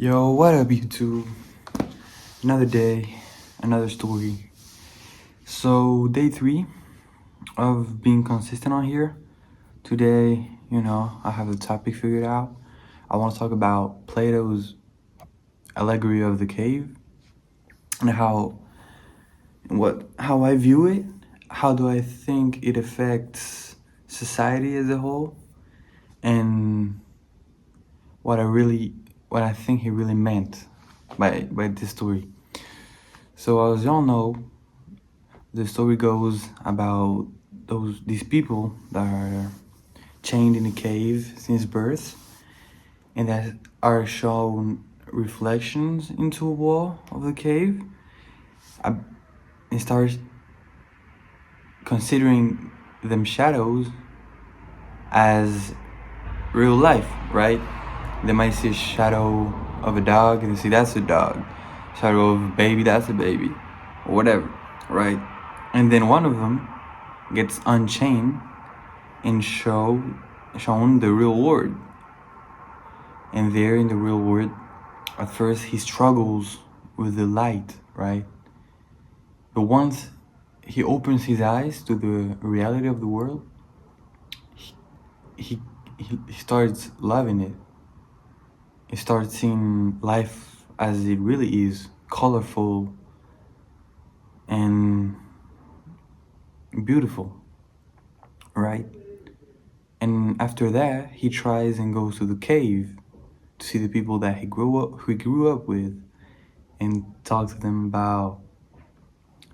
Yo, what up, YouTube? Another day, another story. So, day 3 of being consistent on here. Today, I have the topic figured out. I want to talk about Plato's allegory of the cave and how I view it. How do I think it affects society as a whole, and what I think he really meant by this story. So, as y'all know, the story goes about these people that are chained in a cave since birth, and that are shown reflections into a wall of the cave, and starts considering them shadows as real life, right? They might see a shadow of a dog and they say that's a dog, shadow of a baby, that's a baby, or whatever, right? And then one of them gets unchained and shown the real world. And there in the real world, at first he struggles with the light, right? But once he opens his eyes to the reality of the world, he starts loving it. He starts seeing life as it really is, colorful and beautiful, right? And after that, he tries and goes to the cave to see the people that he grew up with, and talk to them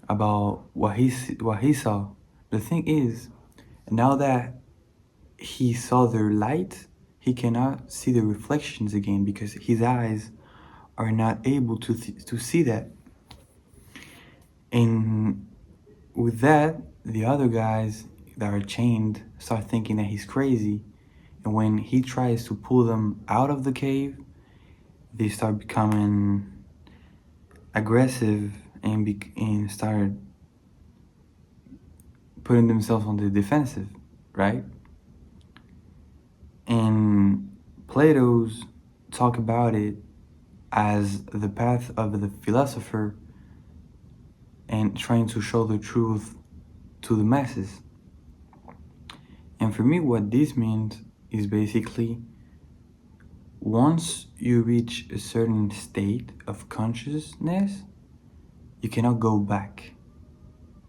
about what he saw. The thing is, now that he saw their light, he cannot see the reflections again because his eyes are not able to see that. And with that, the other guys that are chained start thinking that he's crazy. And when he tries to pull them out of the cave, they start becoming aggressive and start putting themselves on the defensive, right? And Plato's talk about it as the path of the philosopher and trying to show the truth to the masses. And for me, what this means is basically, once you reach a certain state of consciousness, you cannot go back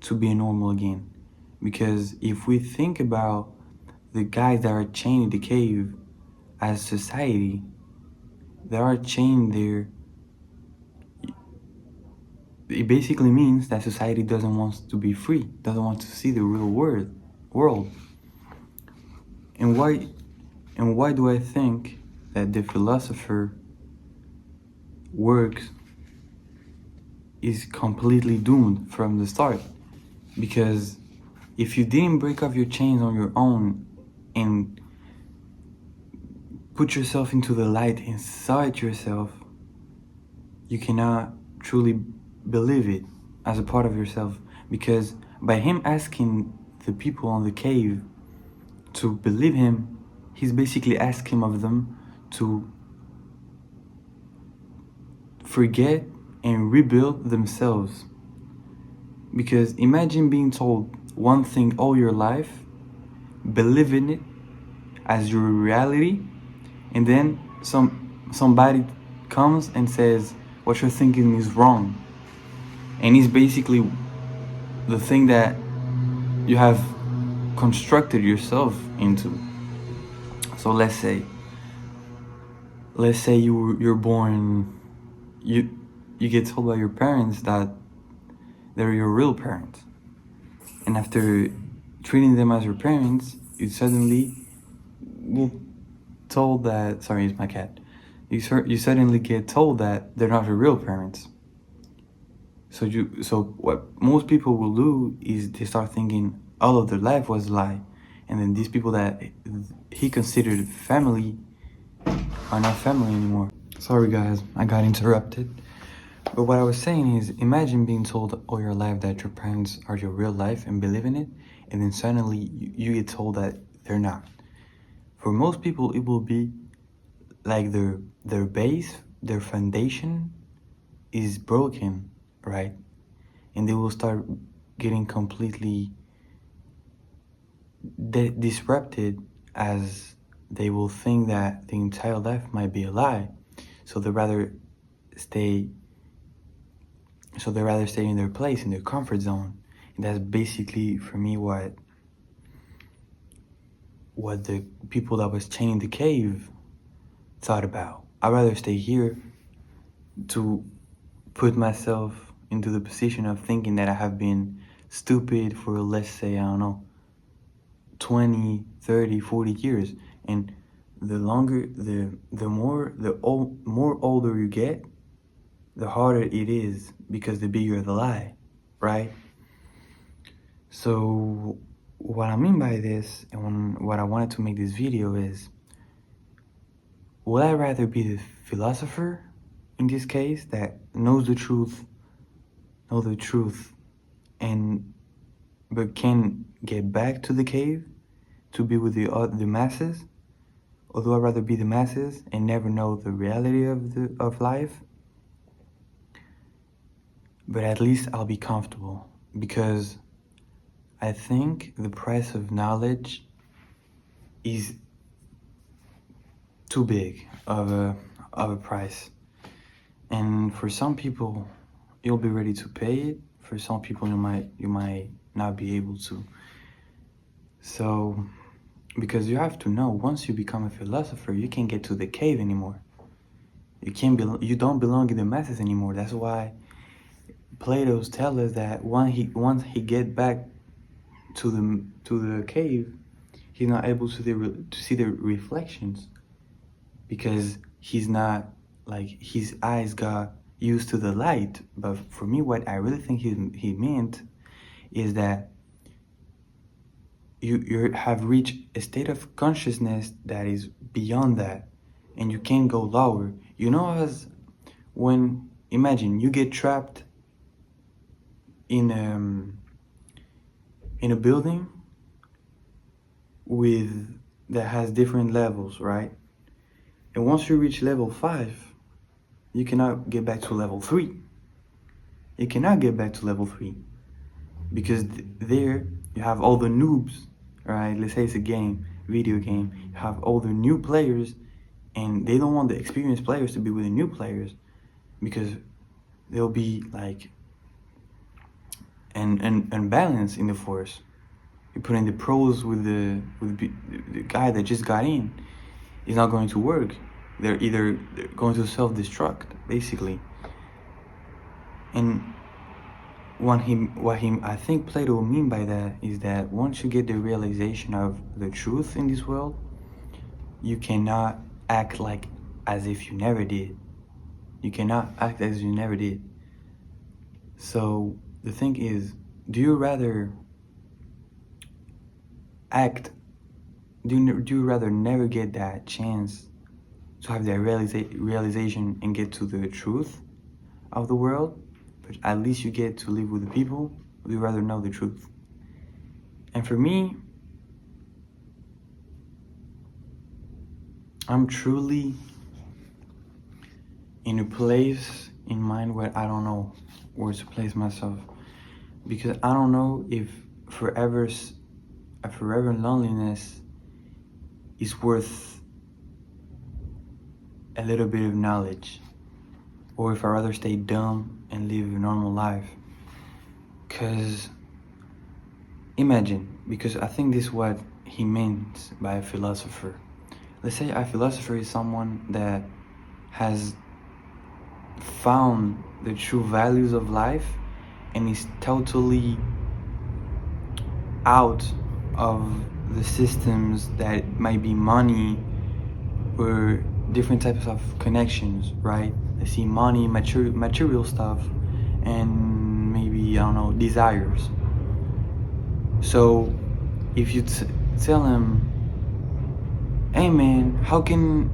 to being normal again. Because if we think about the guys that are chained in the cave as society, they are chained there. It basically means that society doesn't want to be free, doesn't want to see the real world. And why do I think that the philosopher works is completely doomed from the start? Because if you didn't break off your chains on your own and put yourself into the light inside yourself, you cannot truly believe it as a part of yourself. Because by him asking the people on the cave to believe him, he's basically asking of them to forget and rebuild themselves. Because imagine being told one thing all your life, believing it as your reality, and then somebody comes and says what you're thinking is wrong, and it's basically the thing that you have constructed yourself into. So let's say you're born, you get told by your parents that they're your real parents, and after treating them as your parents, you suddenly get told that, sorry, it's my cat. You suddenly get told that they're not your real parents. So what most people will do is they start thinking all of their life was a lie, and then these people that he considered family are not family anymore. Sorry guys, I got interrupted. But what I was saying is, imagine being told all your life that your parents are your real life and believe in it, and then suddenly you get told that they're not. For most people, it will be like their base, their foundation is broken, right? And they will start getting completely disrupted, as they will think that the entire life might be a lie. So they rather stay in their place, in their comfort zone. And that's basically, for me, what the people that was chained in the cave thought about. I'd rather stay here to put myself into the position of thinking that I have been stupid for, let's say, I don't know, 20, 30, 40 years. And the longer, more older you get, the harder it is, because the bigger the lie, right? So what I mean by this, and what I wanted to make this video is, would I rather be the philosopher in this case that knows the truth, and but can get back to the cave to be with the masses? Or do I rather be the masses and never know the reality of life? But at least I'll be comfortable, because I think the price of knowledge is too big of a price. And for some people, you'll be ready to pay it. For some people, you might not be able to. So, because you have to know, once you become a philosopher, you can't get to the cave anymore. You don't belong in the masses anymore. That's why Plato's tell us that once he get back to the cave, he's not able to see the reflections, because he's not, like, his eyes got used to the light. But for me, what I really think he meant is that you have reached a state of consciousness that is beyond that, and you can't go lower. You know, as when, imagine you get trapped in a building that has different levels, right? And once you reach level 5, you cannot get back to level 3. You cannot get back to level 3, because there you have all the noobs, right? Let's say it's a video game. You have all the new players, and they don't want the experienced players to be with the new players, because they'll be like an balance in the force. You put in the pros with the guy that just got in. It's not going to work. They're going to self-destruct, basically. And I think Plato will mean by that is that once you get the realization of the truth in this world, you cannot act like as if you never did. You cannot act as if you never did. So the thing is, do you rather never get that chance to have that realization and get to the truth of the world, but at least you get to live with the people? Or do you rather know the truth? And for me, I'm truly in a place in mind where I don't know where to place myself, because I don't know if a forever loneliness is worth a little bit of knowledge, or if I rather stay dumb and live a normal life. Because imagine, because I think this is what he meant by a philosopher. Let's say a philosopher is someone that has found the true values of life and is totally out of the systems that might be money or different types of connections, right? I see money, material stuff, and maybe, I don't know, desires. So if you tell him, hey man, how can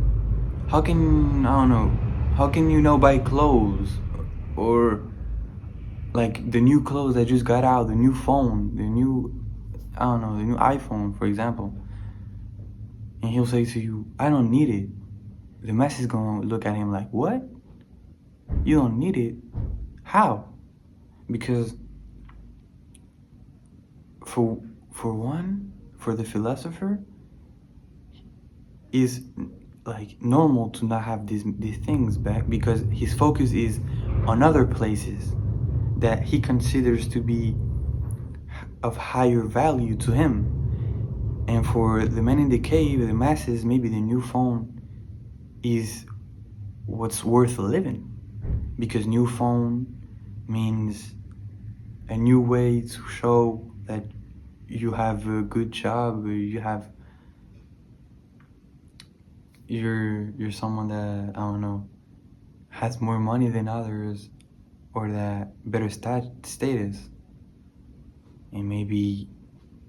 I don't know, how can you know buy clothes, or like the new clothes that just got out, the new phone, the new iPhone, for example, and he'll say to you, I don't need it. The mess is gonna look at him like, what? You don't need it. How? Because for one, for the philosopher, is like normal to not have these things back, because his focus is on other places that he considers to be of higher value to him. And for the man in the cave, the masses, maybe the new phone is what's worth living, because new phone means a new way to show that you have a good job, or you're someone that, I don't know, has more money than others, or that better status. And maybe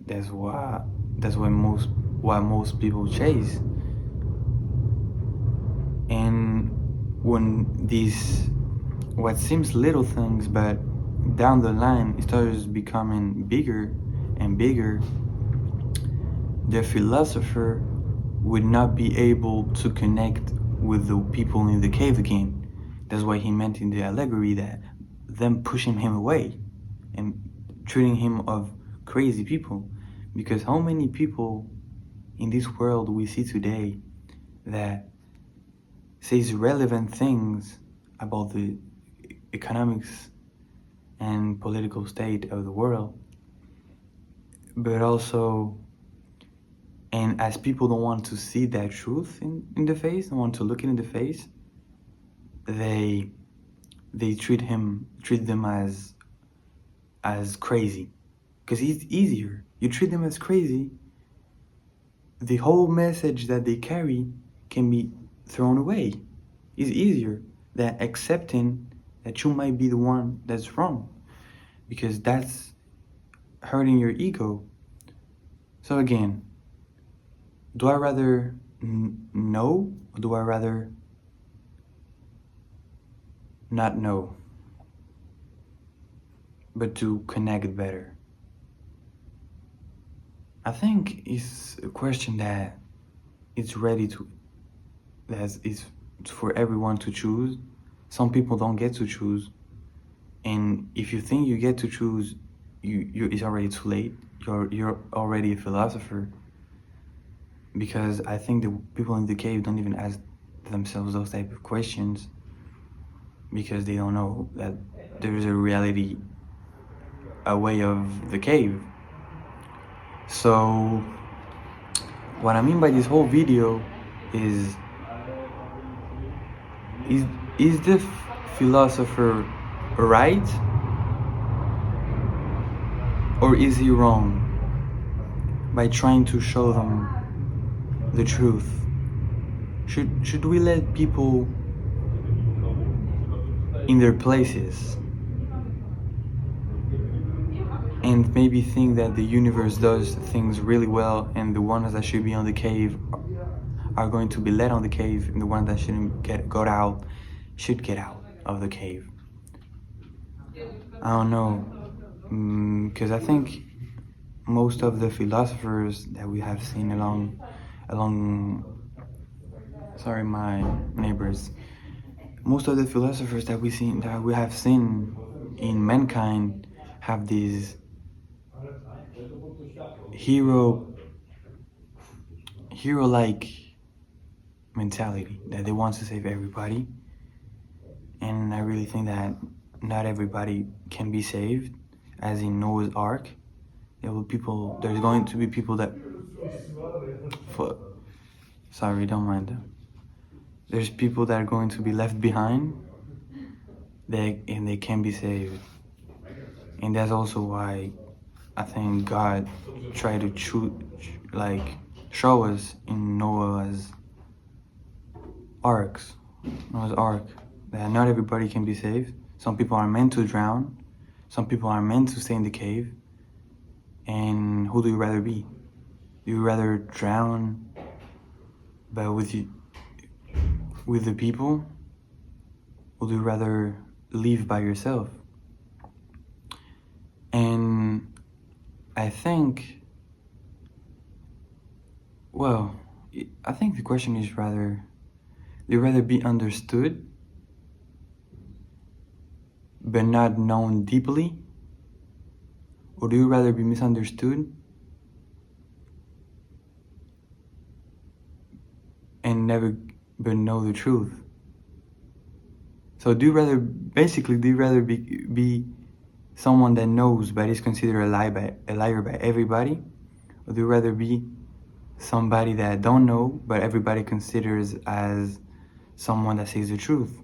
that's why most people chase. And when these what seems little things, but down the line it starts becoming bigger and bigger, the philosopher would not be able to connect with the people in the cave again. That's why he meant in the allegory that them pushing him away and treating him of crazy people. Because how many people in this world we see today that says relevant things about the economics and political state of the world, but also, and as people don't want to see that truth in the face, don't want to look it in the face, they treat them as crazy, because it's easier. You treat them as crazy, the whole message that they carry can be thrown away. It's easier than accepting that you might be the one that's wrong, because that's hurting your ego. So again, do I rather know, or do I rather not know, but to connect better? I think it's a question that it's ready to, that is for everyone to choose. Some people don't get to choose, and if you think you get to choose, it's already too late. You're already a philosopher, because I think the people in the cave don't even ask themselves those type of questions, because they don't know that there is a reality away of the cave. So what I mean by this whole video is is the philosopher right, or is he wrong by trying to show them the truth? Should we let people in their places and maybe think that the universe does things really well, and the ones that should be on the cave are going to be let on the cave, and the ones that shouldn't got out should get out of the cave? I don't know, because I think most of the philosophers that we have seen along sorry, my neighbors, most of the philosophers that we have seen in mankind have this hero-like mentality, that they want to save everybody. And I really think that not everybody can be saved, as in Noah's Ark. There's going to be people that, sorry, don't mind them. There's people that are going to be left behind, and they can be saved. And that's also why I think God tried to show us in Noah's Ark, that not everybody can be saved. Some people are meant to drown. Some people are meant to stay in the cave. And who do you rather be? Do you rather drown but with the people, or do you rather live by yourself? And I think, well, I think the question is rather, do you rather be understood but not known deeply? Or do you rather be misunderstood and never but know the truth? So do you rather be someone that knows but is considered a liar by everybody? Or do you rather be somebody that don't know but everybody considers as someone that says the truth?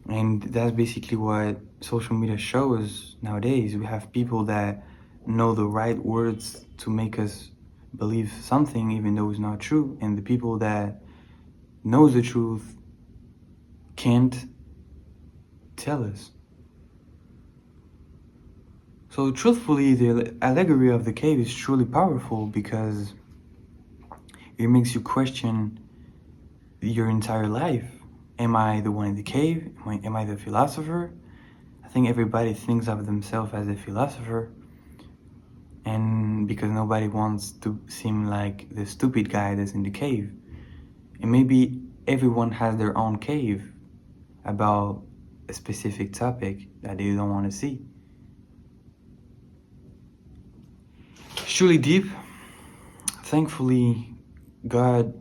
And that's basically what social media shows nowadays. We have people that know the right words to make us believe something even though it's not true, and the people that knows the truth can't tell us. So truthfully, the allegory of the cave is truly powerful because it makes you question your entire life. Am I the one in the cave? Am I the philosopher? I think everybody thinks of themselves as a philosopher, and because nobody wants to seem like the stupid guy that's in the cave. And maybe everyone has their own cave about a specific topic that they don't want to see. It's truly deep. Thankfully, God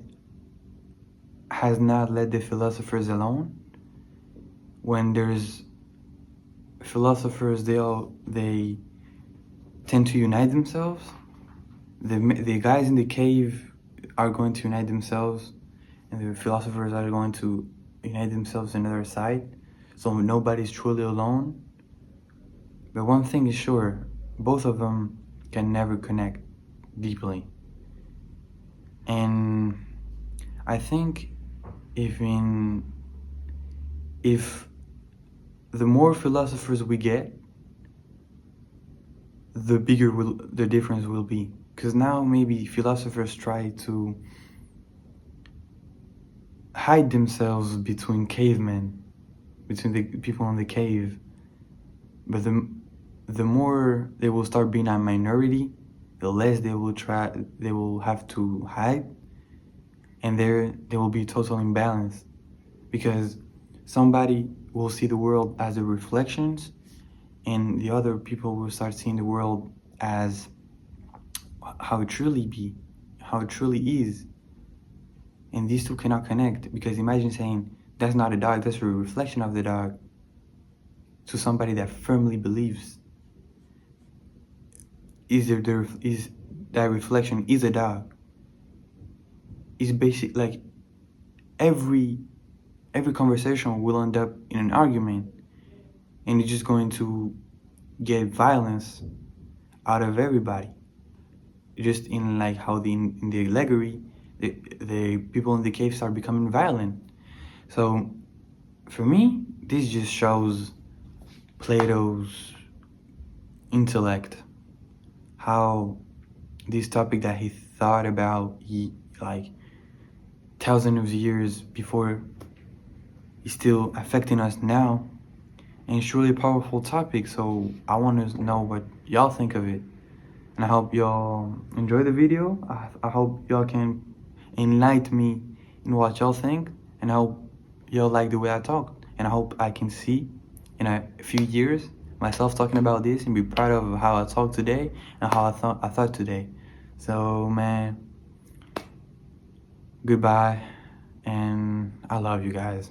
has not let the philosophers alone. When there's philosophers, they tend to unite themselves. The guys in the cave are going to unite themselves, and the philosophers are going to unite themselves on another side. So nobody's truly alone. But one thing is sure, both of them can never connect deeply. And I think if the more philosophers we get, the bigger the difference will be. Because now maybe philosophers try to hide themselves between cavemen, between the people in the cave. But the more they will start being a minority, the less they will have to hide, and they will be total imbalance, because somebody will see the world as the reflections, and the other people will start seeing the world as how it truly is. And these two cannot connect, because imagine saying that's not a dog, that's a reflection of the dog, to somebody that firmly believes is that reflection is a dog. It's basic, like every conversation will end up in an argument, and it's just going to get violence out of everybody. Just in like how in the allegory, the people in the cave start becoming violent. So for me, this just shows Plato's intellect, how this topic that he thought about, like thousands of years before, is still affecting us now, and it's really a powerful topic. So I want to know what y'all think of it, and I hope y'all enjoy the video. I hope y'all can enlighten me in what y'all think, and I hope y'all like the way I talk, and I hope I can see in a few years myself talking about this and be proud of how I talked today and how I thought today. So man, goodbye, and I love you guys.